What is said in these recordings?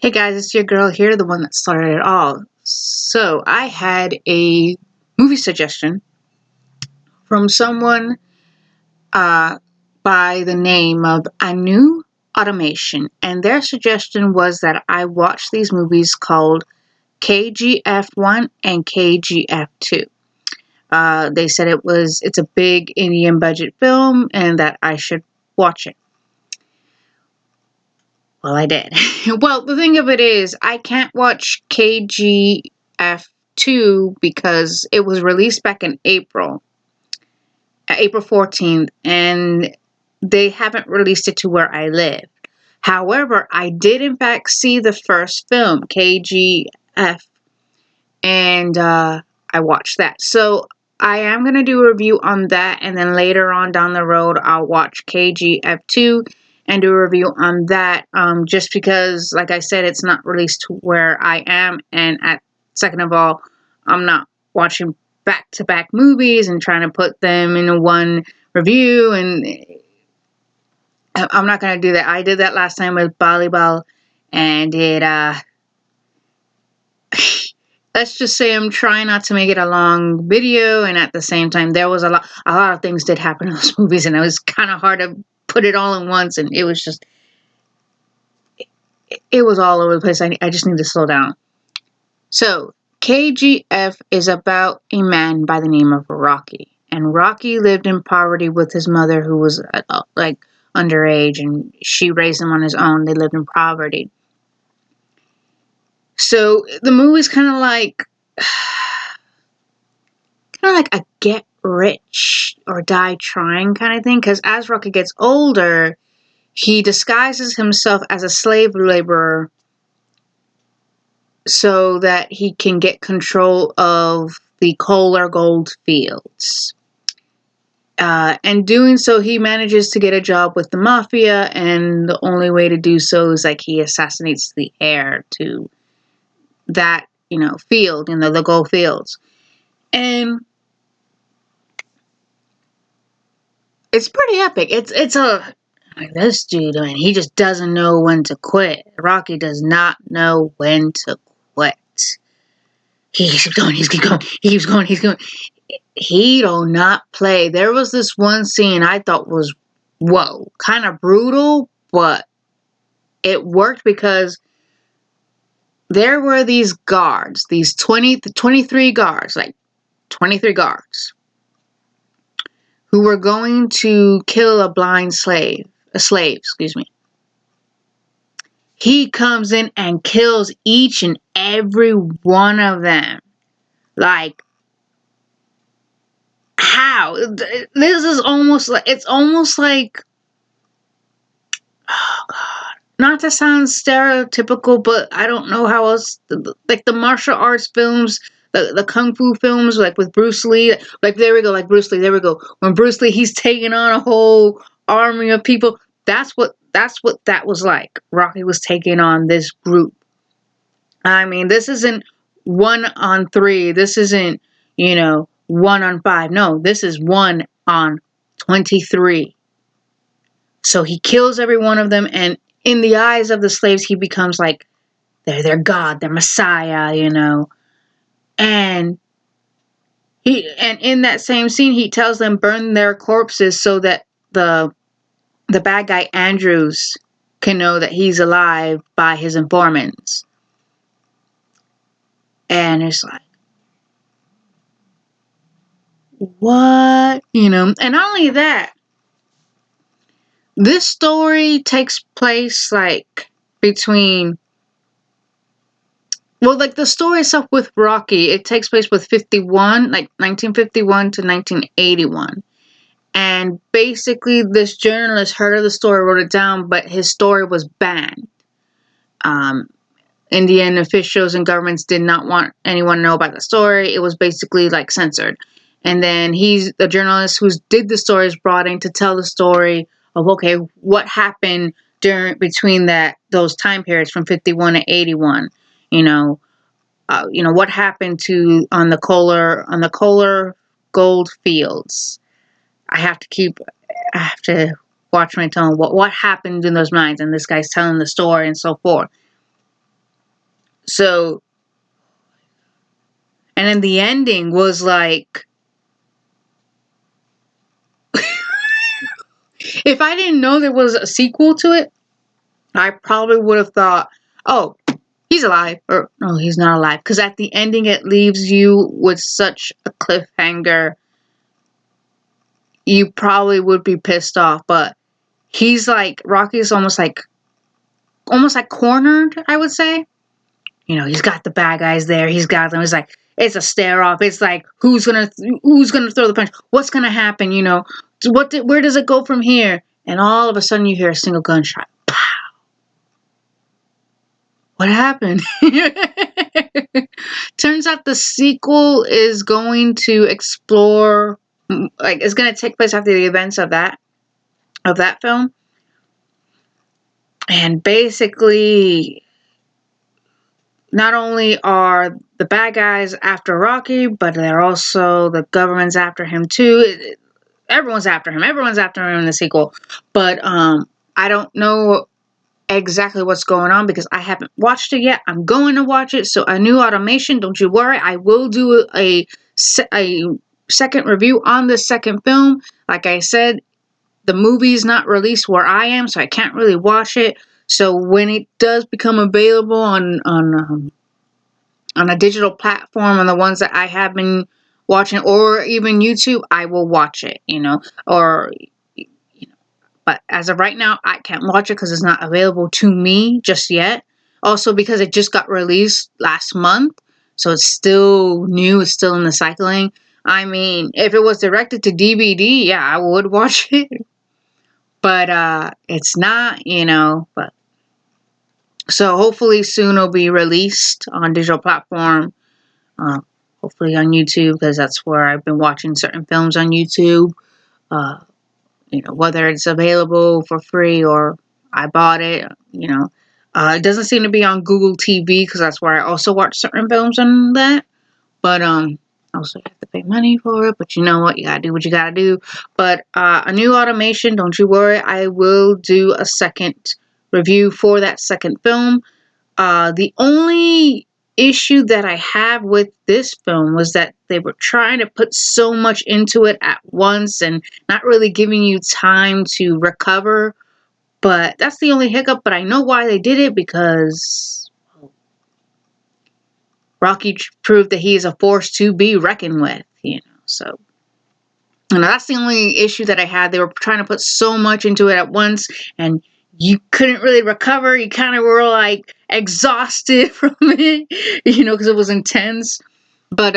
Hey guys, it's your girl here, the one that started it all. So, I had a movie suggestion from someone uh, by the name of Anu Automation, and their suggestion was that I watch these movies called K.G.F. 1 and K.G.F. 2. They said it's a big Indian budget film and that I should watch it. Well, I did. Well, the thing of it is, I can't watch KGF 2 because it was released back in April 14th, and they haven't released it to where I live. However, I did in fact see the first film, KGF, and I watched that. So I am going to do a review on that, and then later on down the road, I'll watch KGF 2 and do a review on that, just because, like I said, it's not released to where I am, and second of all, I'm not watching back-to-back movies and trying to put them in one review, and I'm not going to do that. I did that last time with volleyball, and let's just say I'm trying not to make it a long video, and at the same time, there was a lot of things did happen in those movies, and it was kind of hard to put it all in once, and it was just, it was all over the place. I just need to slow down. So, KGF is about a man by the name of Rocky, and Rocky lived in poverty with his mother, who was like underage, and she raised him on his own. They lived in poverty. So the movie's kind of like a get rich or die trying kind of thing, because as Rocky gets older, he disguises himself as a slave laborer so that he can get control of the Kolar gold fields. And doing so, he manages to get a job with the mafia, and the only way to do so is like he assassinates the heir to that, field, the gold fields. And it's pretty epic. It's like, this dude, I mean, he just doesn't know when to quit. Rocky does not know when to quit. He keeps going, he keeps going. He do not play. There was this one scene I thought was, whoa, kind of brutal, but it worked because there were these guards, these 23 guards, like 23 guards, who were going to kill a slave, excuse me. He comes in and kills each and every one of them. Like, how? This is almost like, it's almost like, oh God, not to sound stereotypical, but I don't know how else, like the martial arts films, the kung fu films, like with Bruce Lee, like there we go, like Bruce Lee, there we go. When Bruce Lee, he's taking on a whole army of people. That's what that was like. Rocky was taking on this group. I mean, this isn't 1-on-3. This isn't, 1-on-5. No, this is 1-on-23. So he kills every one of them, and in the eyes of the slaves, he becomes like their God, their Messiah, And in that same scene, he tells them burn their corpses so that the bad guy Andrews can know that he's alive by his informants. And it's like, what? And not only that, this story takes place like between, well, like the story itself with Rocky, it takes place with 1951 to 1981. And basically, this journalist heard of the story, wrote it down, but his story was banned. Indian officials and governments did not want anyone to know about the story. It was basically like censored. And then the journalist who did the story is brought in to tell the story of, okay, what happened between those time periods from 51 to 81. What happened on the Kolar gold fields. I have to watch my tone. What happened in those mines? And this guy's telling the story and so forth. So, and then the ending was like, if I didn't know there was a sequel to it, I probably would have thought, oh, he's alive, or no, he's not alive. Because at the ending, it leaves you with such a cliffhanger. You probably would be pissed off, but he's like, Rocky's almost like cornered, I would say. You know, he's got the bad guys there. He's got them. It's like, it's a stare off. It's like, who's gonna throw the punch? What's gonna happen? You know, where does it go from here? And all of a sudden, you hear a single gunshot. Pow! What happened? Turns out the sequel is going to explore, like, it's going to take place after the events of that film, and basically, not only are the bad guys after Rocky, but they're also, the government's after him too. Everyone's after him. Everyone's after him in the sequel. But I don't know exactly what's going on because I haven't watched it yet. I'm going to watch it. So a new automation, don't you worry. I will do a second review on this second film. Like I said, the movie's not released where I am, so I can't really watch it. So when it does become available on a digital platform, on the ones that I have been watching, or even YouTube, I will watch it, you know, or, you know, but as of right now, I can't watch it because it's not available to me just yet. Also because it just got released last month, so it's still new, it's still in the cycling. I mean, if it was directed to DVD, yeah, I would watch it, but it's not, you know, but so hopefully soon it'll be released on digital platform. Hopefully on YouTube, because that's where I've been watching certain films on YouTube. You know, whether it's available for free or I bought it, you know. It doesn't seem to be on Google TV because that's where I also watch certain films on that. But also you have to pay money for it. But you know what? You gotta do what you gotta do. But a new automation, don't you worry. I will do a second review for that second film. The only issue that I have with this film was that they were trying to put so much into it at once and not really giving you time to recover. But that's the only hiccup. But I know why they did it, because Rocky proved that he is a force to be reckoned with, you know. So, you know, that's the only issue that I had. They were trying to put so much into it at once, and you couldn't really recover. You kind of were like exhausted from it, you know, because it was intense. But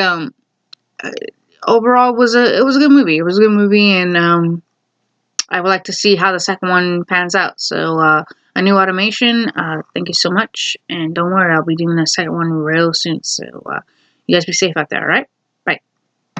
overall, it was a good movie. It was a good movie, and I would like to see how the second one pans out. So, a new automation. Thank you so much, and don't worry, I'll be doing the second one real soon. So, you guys be safe out there, all right?